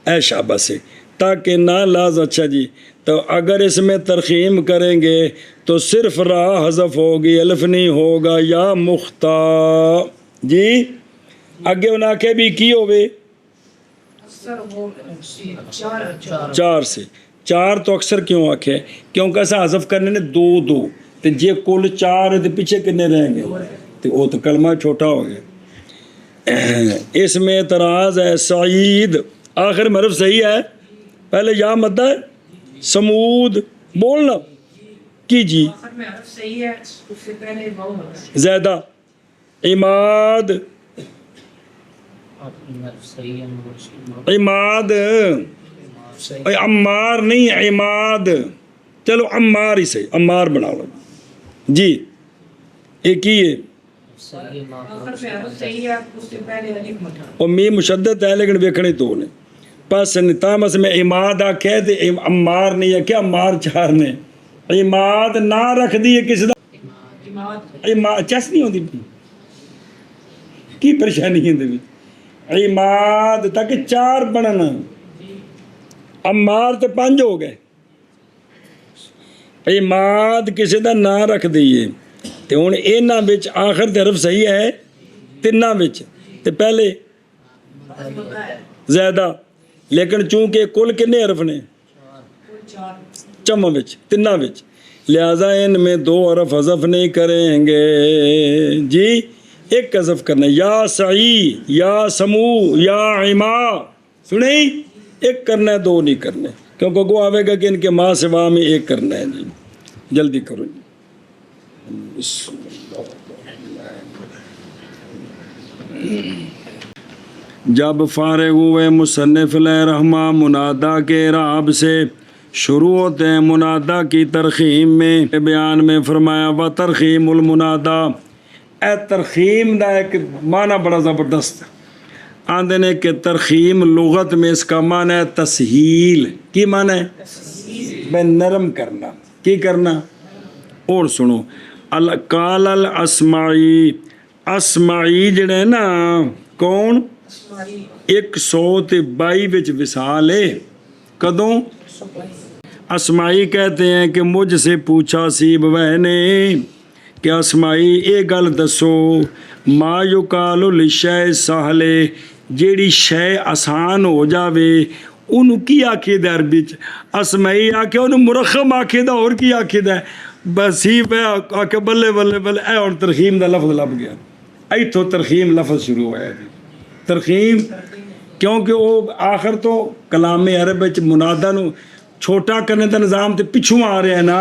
ایشا بس ہے تاکہ نہ لاز. اچھا جی تو اگر اس میں ترخیم کریں گے تو صرف را حذف ہوگی، الف نہیں ہوگا. یا مختار جی اگے انہاں کے بھی کی ہوئے 4 سے. 4 تو اکثر کیوں آکھے؟ کیونکہ ایسا حذف کرنے نے 2 تو جے کل 4 تو پیچھے کنے رہیں گے تو وہ تو کلمہ چھوٹا ہو گیا. اس میں اعتراض ہے سعید آخر میں حرف صحیح ہے، پہلے یا مدہ ہے. سمود بولنا کی جی زیادہ. عماد عمار نہیں عماد، چلو عمار ہی صحیح، عمار بنا لو جی. ایک ہی ہے اور می مشدد ہے لیکن ویکھنے تو نے. پس تامس میں عماد آکھے تے عمار نہیں آکھے عمار چار نے عماد نہ رکھ دی کسی دا عماد چس نہیں ہوندی کی پریشانی ہوندی عماد تک چار بننا عمار تے 5 ہو گئے عماد کسی دا نہ رکھ دئیے تے ہن انہاں وچ آخر تے حرف صحیح ہے تیناں وچ تے پہلے زیادہ لیکن چونکہ کل کنے حرف نے چمہ وچ تیناں وچ لہذا ان میں 2 حرف حذف نہیں کریں گے جی ایک حذف کرنا یا سعی یا سمو یا عما سنیں ایک کرنا ہے 2 نہیں کرنے کیونکہ وہ آوے گا کہ ان کے ماں سوا میں ایک کرنا ہے جی جلدی کرو جی جب فارغ ہوئے مصنف علیہ رحمہ منادہ کے اعراب سے شروع ہوتے ہیں منادہ کی ترخیم میں بیان میں فرمایا و ترخیم المنادہ اے ترخیم دا ایک معنی بڑا زبردست آندے نے کہ ترخیم لغت میں اس کا معنی ہے تسہیل کی معنی ہے میں نرم کرنا کی کرنا اور سنو قال الاسمعی اسمعی جڑے ہے نا کون 122 وچ وصال ہے کدوں اسماعی کہتے ہیں کہ مجھ سے پوچھا سیب وے نے کہ اسماعی اے گل دسو ما یقال للشیء سہل جیڑی شے آسان ہو جاوے انہوں کی آکھے دا عربی چ اسماعی آکھے انہوں مرخم آکھے دا اور کی آکھے دا بس سیب ہے آکھے بلے بلے بلے اے اور ترخیم دا لفظ لب گیا ایتھو ترخیم لفظ شروع ہوا ہے ترخیم کیونکہ وہ آخر تو کلام عرب منادہ نو چھوٹا کرنے دا نظام تے پچھوں آ رہے ہیں نا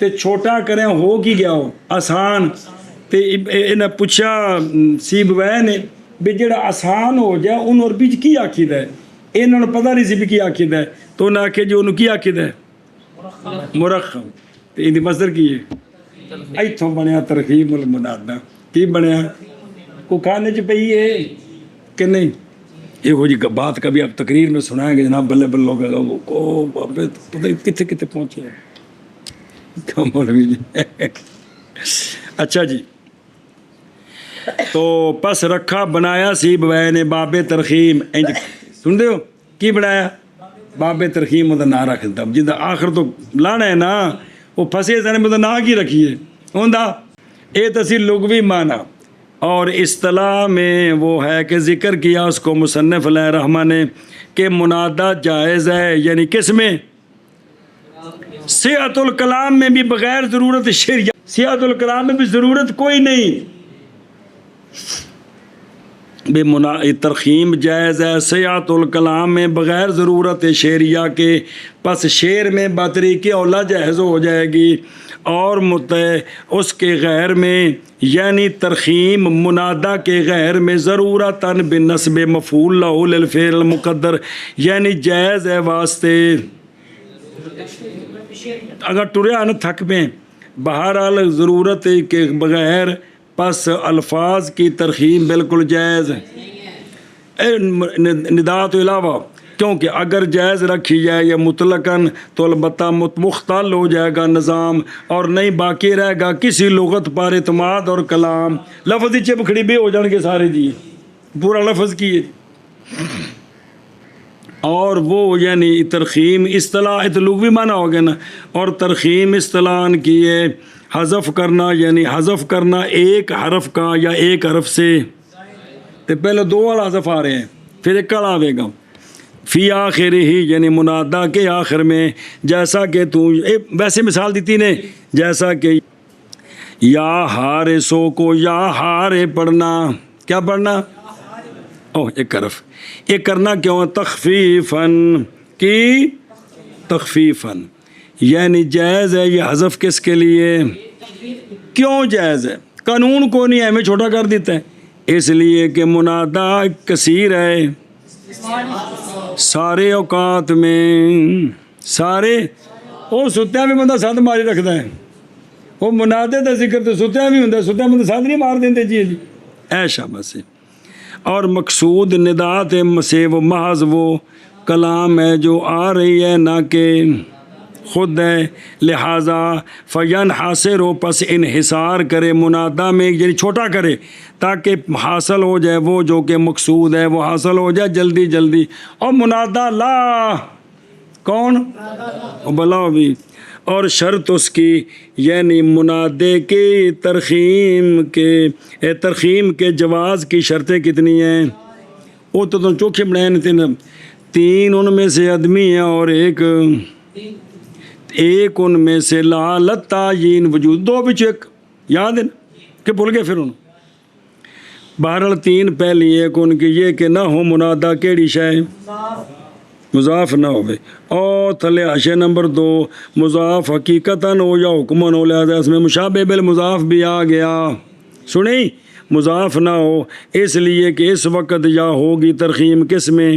تے چھوٹا کریں ہو کی گیا ہو آسان تے انہیں پوچھا سیب وے نے بھی جڑا آسان ہو جائے انہوں اور بیچ کی آکید ہے انہوں نے پتہ نہیں سی بھی کی آکید ہے تو انہوں نے آکے جو انہوں کی آکید ہے مرخم تے اندھی مصدر کی ہے ایتھوں بنیا ترخیم المنادہ کی بنیا کو کھانے چ پئی ہے کہ نہیں یہ ہو جی بات کبھی آپ تقریر میں سنائیں گے جناب بلے بل لوگ پتہ کتنے کتنے پہنچے ہیں مولوی جی اچھا جی تو پس رکھا بنایا سی بوائے نے باب ترخیم سن دے ہو کی بنایا باب ترخیم وہ نہ رکھ دیتا جن آخر تو لانا ہے نا وہ پھنسے سنے میں نہ کی رکھیے ہوندا اے تصیر لغوی معنی اور اصطلاح میں وہ ہے کہ ذکر کیا اس کو مصنف علیہ رحمہ نے کہ منادہ جائز ہے یعنی کس میں صحت الکلام میں بھی بغیر ضرورت شریعہ صحت الکلام میں بھی ضرورت کوئی نہیں بے ترخیم جائز ہے صحت الکلام میں بغیر ضرورت شعریہ کے پس شعر میں بطریق اولا جائز ہو جائے گی اور اس کے غیر میں یعنی ترخیم منادہ کے غیر میں ضرورتاً بنسب مفعول لہ للفعل المقدر یعنی جائز ہے واسطے اگر ٹریا نہ تھک میں بہرحال ضرورت کے بغیر پس الفاظ کی ترخیم بالکل جائز ہے ندا تو علاوہ کیونکہ اگر جائز رکھی جائے یا مطلقاً تو البتہ مختل ہو جائے گا نظام اور نہیں باقی رہے گا کسی لغت پر اعتماد اور کلام لفظ ہی چپکھڑی بے ہو جان گے سارے جی پورا لفظ کیے اور وہ یعنی ترخیم اصطلاح لغوی معنی ہو گیا نا اور ترخیم اصطلاح کی ہے حذف کرنا یعنی حذف کرنا ایک حرف کا یا ایک حرف سے تو پہلے 2 والا حذف آ رہے ہیں پھر ایک کل آوے گا فی آخر ہی یعنی منادہ کے آخر میں جیسا کہ تو ویسے مثال دیتی نے جیسا کہ یا ہارے سو کو یا ہارے پڑھنا کیا پڑھنا ایک حرف یہ کرنا کیوں تخفیفاً کی تخفیفاً یعنی جائز ہے یہ حذف کس کے لیے کیوں جائز ہے قانون کو نہیں ہمیں چھوٹا کر دیتا ہے اس لیے کہ منادہ کثیر ہے سارے اوقات میں سارے وہ ستیاں بھی بندہ ساتھ ماری رکھتا ہے وہ منادے کا ذکر تو ستیاں بھی ہوتا ہے ستیاں بندہ ساتھ نہیں مار دیتے جی جی ایشا بس اور مقصود ندات سے وہ محض وہ کلام ہے جو آ رہی ہے نہ کہ خود ہے، لہٰذا فین حاصر ہو پس انحصار کرے منادا میں، یعنی چھوٹا کرے تاکہ حاصل ہو جائے وہ جو کہ مقصود ہے، وہ حاصل ہو جائے جلدی جلدی۔ اور منادا لا کون بلا بھی، اور شرط اس کی یعنی منادے کی ترخیم کے جواز کی شرطیں کتنی ہیں؟ وہ تو چوکھے بنائے تین ان میں سے آدمی ہیں اور ایک ان میں سے لعلت تعین وجود، دو بچ ایک یاد ہے نا کہ بھول گئے پھر انہوں بہرحال تین پہلی ایک ان کی یہ کہ نہ ہو منادا کیڑی شے مضاف نہ ہوئے، اور تھلے حاشیہ نمبر 2 مضاف حقیقتاً ہو یا حکماً ہو، لہٰذا اس میں مشابہ بالمضاف بھی آ گیا، سنیں مضاف نہ ہو اس لیے کہ اس وقت یا ہوگی ترخیم کس میں،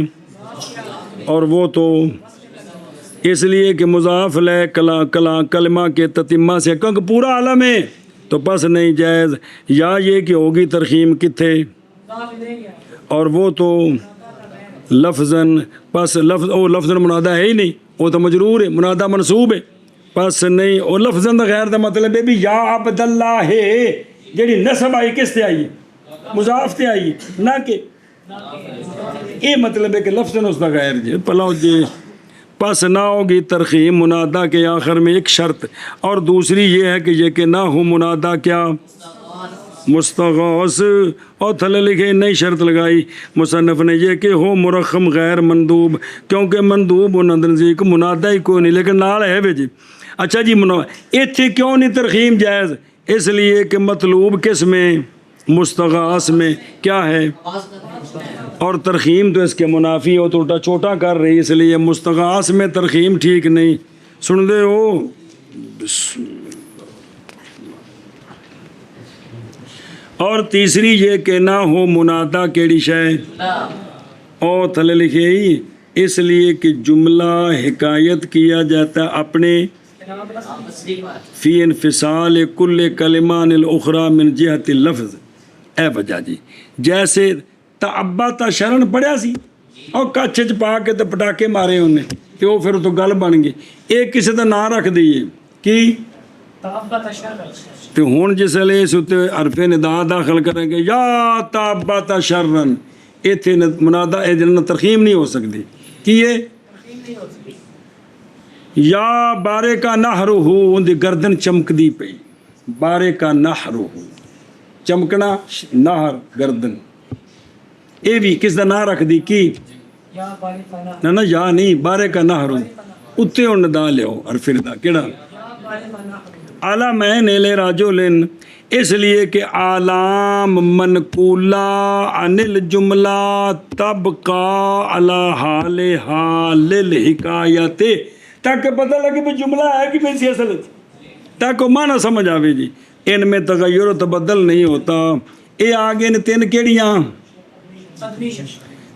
اور وہ تو اس لیے کہ مضاف لے کلمہ کے تتمہ سے کیونکہ پورا عالم ہے تو پس نہیں جائز، یا یہ کہ ہوگی ترخیم کتھے، اور وہ تو لفظاً پس لفظاً منادہ ہے ہی نہیں، وہ تو مجرور ہے، منادہ منصوب ہے، پس نہیں، اور لفظاً غیر دا مطلب ہے بھی یا عبداللہ ہے جیڑی نسب آئی کس تے آئی ہے، مضاف تے آئی ہے، نہ کہ یہ مطلب ہے کہ لفظاً اس دا غیر جی پلاؤ جی، پس نہ ہوگی ترخیم منادہ کے آخر میں ایک شرط، اور دوسری یہ ہے کہ یہ کہ نہ ہو منادہ کیا مستغاث، اور تھلے لکھے نئی شرط لگائی مصنف نے یہ کہ ہو مرخم غیر مندوب، کیونکہ مندوب ان نزدیک منادہ ہی کوئی نہیں لیکن نال ہے بے جی۔ اچھا جی اتھے کیوں نہیں ترخیم جائز؟ اس لیے کہ مطلوب کس میں مستغاث میں کیا ہے، اور ترخیم تو اس کے منافی ہو تو الٹا چھوٹا کر رہی، اس لیے مستغاث میں ترخیم ٹھیک نہیں، سن دے ہو۔ اور تیسری یہ کہ نہ ہو منادہ کیڑی شے، اور تھلے لکھے ہی اس لیے کہ جملہ حکایت کیا جاتا ہے اپنے فی انفصال کل کلمان الاخری من جہت اللفظ، اے وجہ جی جیسے تابا تا شرن پڑھیا سی اور کچھ چ پا کے تو پٹاکے مارے انہیں کہ وہ پھر تو گل بن گئی، ایک کسی کا نام رکھ دیے کی تو ہوں جس لئے اس اتنے حرف ندا داخل کریں گے یا تابت شرن، اتنے منادہ ترخیم نہیں ہو سکتی کہ یہ یا بارے کا نہرو ان دی گردن چمک دی پئی، بارے کا نہرو چمکنا نہر گردن، اے بھی کس دا نہ رکھ دی کی نہ یا نہیں بارے کا نہرو اتنے ان ندا لیو حرف ندا کیڑا علامین لے راجولن، اس لیے کہ علام منقولہ عن الجملہ تبقى علی حال حال الحکایت، تاکہ پتہ لگے بھی جملہ ہے کہ میں سی اصل، تاکہ معنی سمجھ آوے جی، ان میں تغیر و تبدل نہیں ہوتا۔ اے آگے نے تین کیڑیاں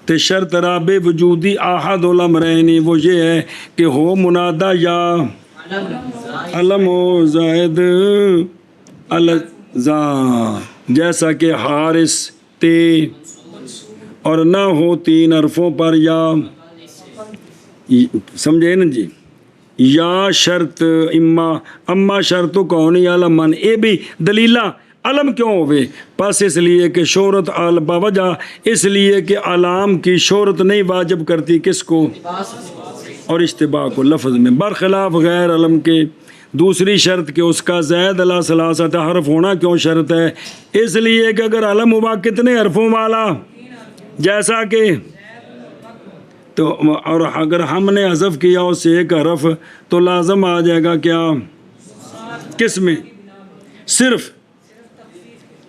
تے شرط رابع وجودی احد الامرین، وہ یہ ہے کہ ہو منادہ یا علم و زائد الزا، جیسا کہ حارث تے، اور نہ ہو تین حرفوں پر یا، سمجھے نا جی، یا شرط اما شرط کونی علمن، اے بھی دلیلہ علم کیوں ہوئے، پس اس لیے کہ شہرت باوجہ اس لیے کہ علام کی شہرت نہیں واجب کرتی کس کو، اور اشتباہ کو لفظ میں، برخلاف غیر علم کے۔ دوسری شرط کہ اس کا زائد علی ثلاثت حرف ہونا کیوں شرط ہے، اس لیے کہ اگر علم ہوا کتنے حرفوں والا، جیسا کہ تو، اور اگر ہم نے حذف کیا اس سے ایک حرف تو لازم آ جائے گا کیا کس میں، صرف،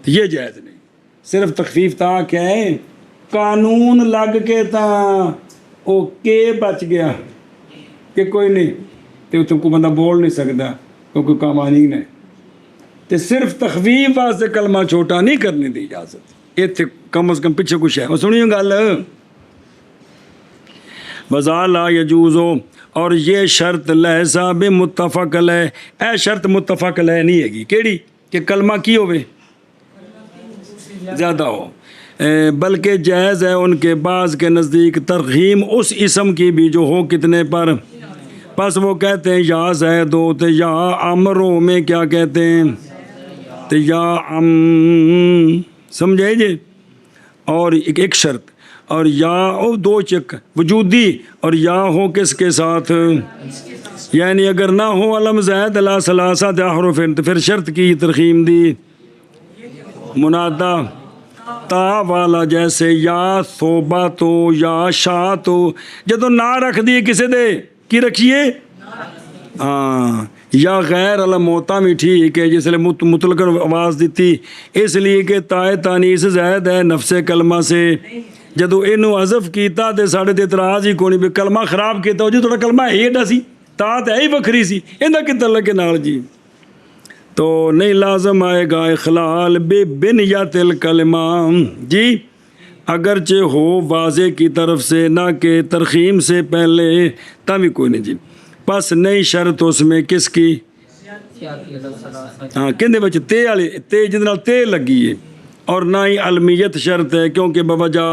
یہ جائز نہیں، صرف تخفیف تا کیا ہے قانون لگ کے تا او کے بچ گیا کہ کوئی نہیں تو تم کو بندہ بول نہیں سکتا کیونکہ قوانین ہے، تو صرف تخفیف واسطے کلمہ چھوٹا نہیں کرنے دی اجازت، یہ کم از کم پیچھے کچھ ہے، اور سنیے گل وَذَا لَا يَجُوزُ، اور یہ شرط لہذا بے متفق علیہ، اے شرط متفق علیہ نہیں ہے گی، کیڑی کہ کلمہ کی ہوئے زیادہ ہو، بلکہ جائز ہے ان کے بعض کے نزدیک ترغیم اس اسم کی بھی جو ہو کتنے پر، پس وہ کہتے ہیں یا زید ہو تو یا امرو میں کیا کہتے ہیں تو یا سمجھے جی، اور ایک شرط، اور یا او دو چک وجودی، اور یا ہو کس کے ساتھ، یعنی اگر نہ ہو علم زید لا ثلاثت احرف تو پھر شرط کی ترخیم دی منادا تا والا، جیسے یا صوبہ تو یا شاہ تو جدو نہ رکھ دیے کسے دے کی رکھیے، ہاں یا غیر علم ہوتا بھی ٹھیک ہے، جس لیے مطلق آواز دیتی اس لیے کہ تائے تانیس زید ہے نفس کلمہ سے، جدو اینو حذف کیتا تے ساڑھے تے اعتراض ہی کونی بھی کلمہ خراب کیتا ہو جی تھوڑا کلمہ ایڈا سی تا تے ہی وکھری سی ایندہ کی تعلق کے نال جی، تو نہیں لازم آئے گا اخلال بے بنیت الکلمہ جی، اگرچہ ہو واضح کی طرف سے نہ کہ ترخیم سے پہلے تبھی کوئی نہیں جی، پس نئی شرط اس میں کس کی، ہاں کہندے بچے تے والے تے جتنا تے لگی ہے، اور نہ ہی علمیت شرط ہے کیونکہ بوجہ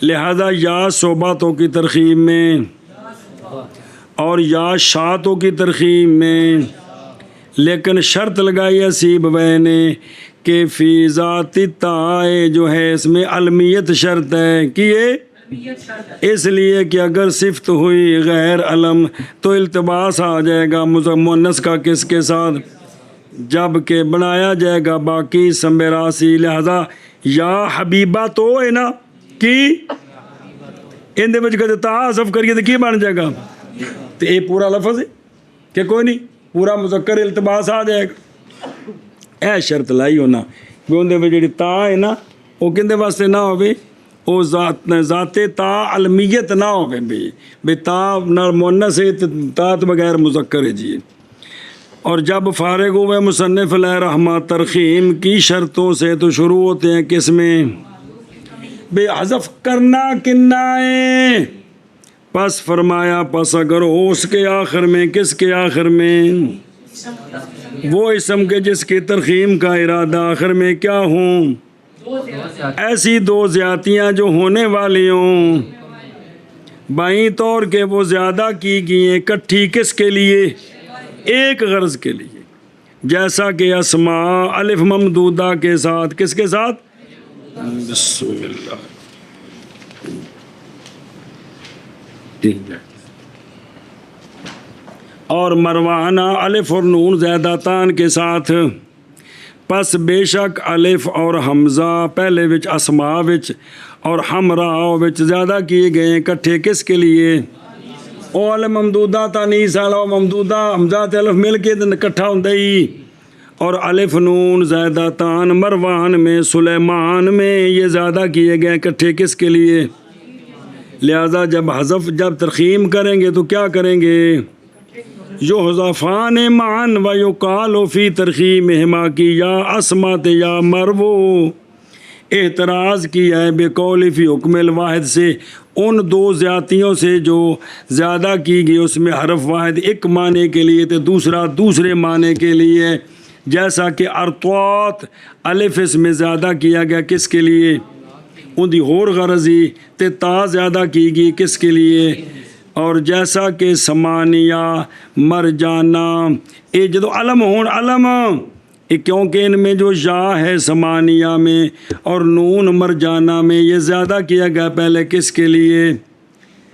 لہذا یا صحبتوں کی ترخیم میں اور یا شاعتوں کی ترخیم میں، لیکن شرط لگائی اسیب نے کہ فی ذات تائے جو ہے اس میں علمیت شرط ہے کہ یہ اس لیے کہ اگر صفت ہوئی غیر علم تو التباس آ جائے گا مؤنث کا کس کے ساتھ، جب کہ بنایا جائے گا باقی سمبراسی، لہذا یا حبیبہ تو ہے نا کہ اندے بچ کہتے تا حذف کریے تو کی بن جائے گا، تو یہ پورا لفظ ہے کہ کوئی نہیں پورا مذکر التباس آ جائے گا، اے شرط لائی ہونا بھی اندے بچ جڑی تا ہے نا وہ کہندے واسطے نہ ہوئے، وہ ذات تا علمیت نہ ہوئے بھی تا نہ مؤنث ہے تا تو بغیر مذکر ہے جی، اور جب فارغ ہوئے مصنف علیہ رحمہ ترخیم کی شرطوں سے تو شروع ہوتے ہیں کس میں بے حذف کرنا کننا ہے، پس فرمایا پس اگر ہو اس کے آخر میں کس کے آخر میں وہ اسم کے جس کی ترخیم کا ارادہ آخر میں کیا ہوں، ایسی دو زیادتیاں جو ہونے والی ہوں بائیں طور کے وہ زیادہ کی گئی ہیں کٹھی کس کے لیے، ایک غرض کے لیے، جیسا کہ اسماء الف ممدودہ کے ساتھ کس کے ساتھ، بسم اللہ اور مروانہ الف اور نون زیادتان کے ساتھ، پس بے شک الف اور حمزہ پہلے وچ اسماء وچ اور ہمراہ وچ زیادہ کیے گئے ہیں کٹھے کس کے لیے، او الف ممدودہ تانیث والا ممدودہ حمزہ تے الف مل کے اکٹھا ہوندا ہی، اور الف نون زیادتان مروان میں سلیمان میں یہ زیادہ کیے گئے کٹھے کس کے لیے، لہذا جب ترخیم کریں گے تو کیا کریں گے، یحذفان معاً و یقال فی ترخیمہما کی یا اسمت یا مرو، اعتراض کیا ہے بقول فی حکم الواحد سے ان دو زیادتیوں سے جو زیادہ کی گئی اس میں حرف واحد ایک معنی کے لیے تو دوسرا دوسرے معنی کے لیے، جیسا کہ ارطوات الف اس میں زیادہ کیا گیا کس کے لیے، ان دی ہور غرضی تے تا زیادہ کی گئی کس کے لیے، اور جیسا کہ سمانیہ مرجانہ اے جدو علم ہون علم کیونکہ ان میں جو یا ہے سمانیہ میں اور نون مرجانہ میں یہ زیادہ کیا گیا پہلے کس کے لیے،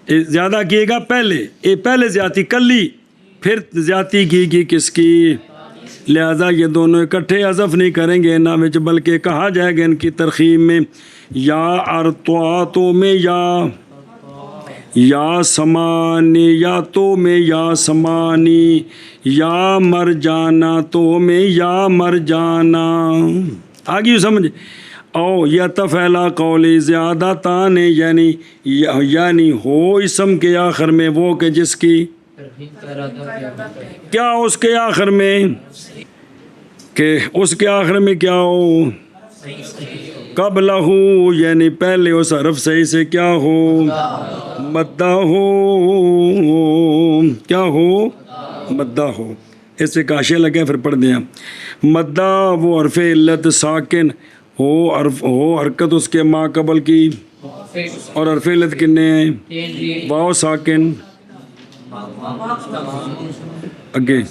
زیادہ کیے گا پہلے زیادتی کلی پھر زیادتی کی گئی کس کی، لہذا یہ دونوں اکٹھے حذف نہیں کریں گے نہ وچ بلکہ کہا جائے گا ان کی ترخیم میں یا ارطواتوں میں یا سمانیاتوں میں یا سمانی یا مرجانہ تو میں یا مرجانہ، آگے سمجھ، او یا تفعیلا قولی زیادہ تان یعنی ہو اسم کے آخر میں وہ کہ جس کی کیا اس کے آخر میں کہ اس کے آخر میں کیا ہو قبلہ یعنی پہلے اس حرف صحیح سے کیا ہو مدہ ہو، کیا ہو مدہ ہو، اس سے کاشے لگے پھر پڑھ دیا مدہ وہ حرف علت ساکن ہو حرکت اس کے ما قبل کی اور حرف علت کنے ہیں واو ساکن اگے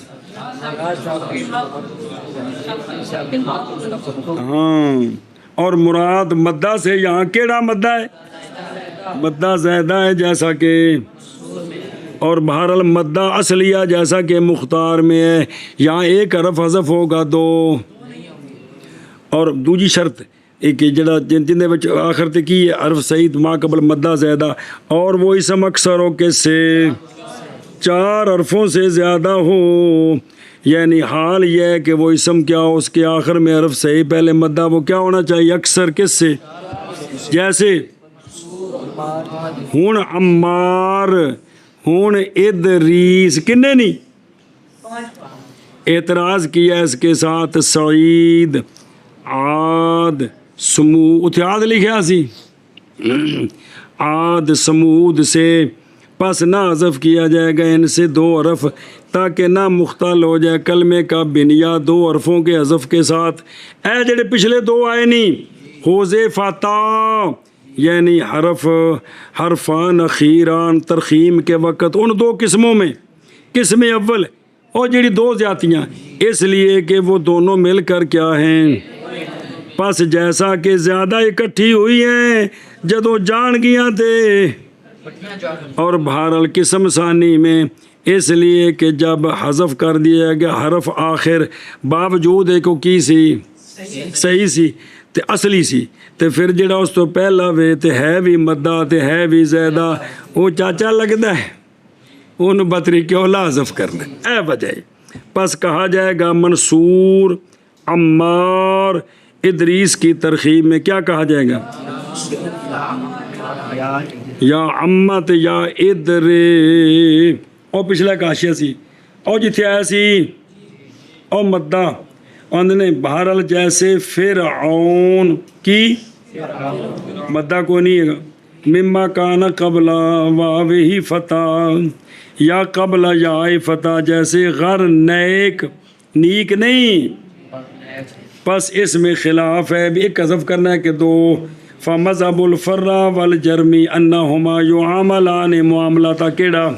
ہاں اور مراد مدہ سے یہاں کیڑا مدہ ہے مدہ زیادہ ہے جیسا کہ اور بہرحال مدہ اصلیہ جیسا کہ مختار میں ہے یہاں ایک حرف حذف ہوگا دو اور دوجی شرط ایک جڑا جن دے وچ آخر تے کی حرف سعید ما قبل مدہ زیادہ اور وہ اسم اکثر ہو کس سے چار حرفوں سے زیادہ ہو یعنی حال یہ ہے کہ وہ اسم کیا ہو اس کے آخر میں حرف صحیح پہلے مدہ وہ کیا ہونا چاہیے اکثر کس سے جیسے ہون عمار ہون ادریس کنے نہیں اعتراض کیا اس کے ساتھ سعید عاد سمود عاد لکھا سی عاد سمود سے پس نہ حذف کیا جائے گا ان سے دو حرف تاکہ نہ مختل ہو جائے کلمے کا بنیا دو حرفوں کے حذف کے ساتھ اے جڑے پچھلے دو آئے نہیں حذیفتا یعنی حرفان اخیران ترخیم کے وقت ان دو قسموں میں قسم اول اور جڑی دو زیادتیاں اس لیے کہ وہ دونوں مل کر کیا ہیں پس جیسا کہ زیادہ اکٹھی ہوئی ہیں جدو جان گیا تھے اور بہرحال قسم ثانی میں اس لیے کہ جب حذف کر دیا گیا حرف آخر باوجود ایک کی سی صحیح سی تے اصلی سی تے پھر جڑا اس تو پہلا وے تے ہے بھی مدہ تے ہے بھی زیادہ وہ چاچا لگتا ہے ان بطری کیوں لا حذف کرنا اے وجہ پس کہا جائے گا منصور عمار ادریس کی ترخیم میں کیا کہا جائے گا یا امت یا ادرے اور پچھلا کاشیا سی اور جتھے آیا سی اور مدہ نے بہرحال جیسے فرعون کی مدہ کو نہیں ہے گا مما کان قبل واوہی فتح یا قبل یا فتح جیسے غر نیک نیک نہیں پس اس میں خلاف ہے ایک حذف کرنا ہے کہ دو فمذہب الفرا والجرمی انہما یعاملان معاملہ کیڑا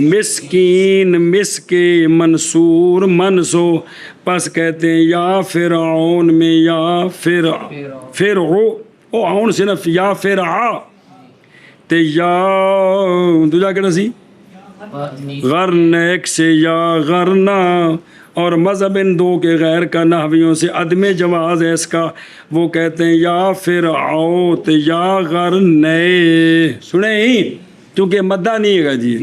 مسکین مسکے منصور منسو پس کہتے ہیں یا فرعون میں یا فرعو او عون صرف یا فرعا تے یا دوجا کیڑا سی غرنیک سے یا غرنا اور مذہب ان دو کے غیر کا نحویوں سے عدم جواز ہے اس کا وہ کہتے ہیں یا فرعو تے یا غرنے سنیں ہی کیونکہ مدہ نہیں ہے گا جی